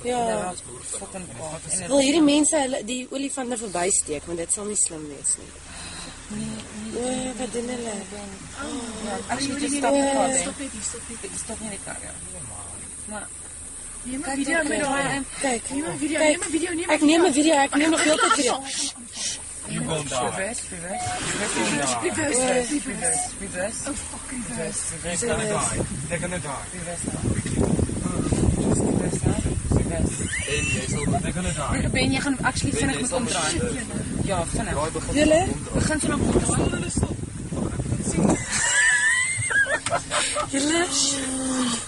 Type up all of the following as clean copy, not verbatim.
Ja. Wil hierdie mense die olifante verbysteek, want dit sal nie slim wees nie. Nee, wat doen hulle? Actually, just stop the car. Stop nie die kar, ja. Maar Kyk, ek neem 'n video, ek neem nog heeltyd video. You won't die. reverse. Oh, fuck, reverse. They're gonna die. They're gonna die. They're gonna die. Ben, jy gaan actually vinnig moet omdraai. Ja, vinnig. Julle? Begin so lank omdraai. Julle?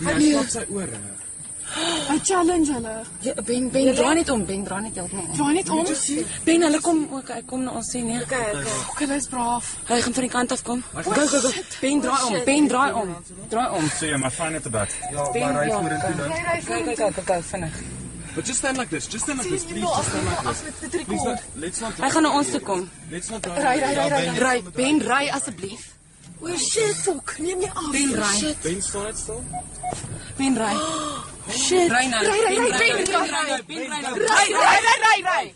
Hy slap sy ore. I challenge hulle. Ja, Ben, draai net om. Ben, draai net heeltemal om. Draai net om. Ben, hulle kom ook, hy kom na ons sien, nee. Okay. Hulle is braaf. Hy gaan van die kant af kom. Go. Ben, draai om. Draai om. So yeah, my fine at the back. Ben, Maar ry ja, vorentoe dan. Go, vinnig. But just stand like this. Just stand like this. Please, just stand like this. Let's not. Hy gaan na ons toe kom. Let's not. Ry, Ben, ry asseblief. Oh shit, fok, neem jy af. Ben, ry. Ben, stand still. Ben, ry. Shit. Ry nou. Ry. Ben, ry.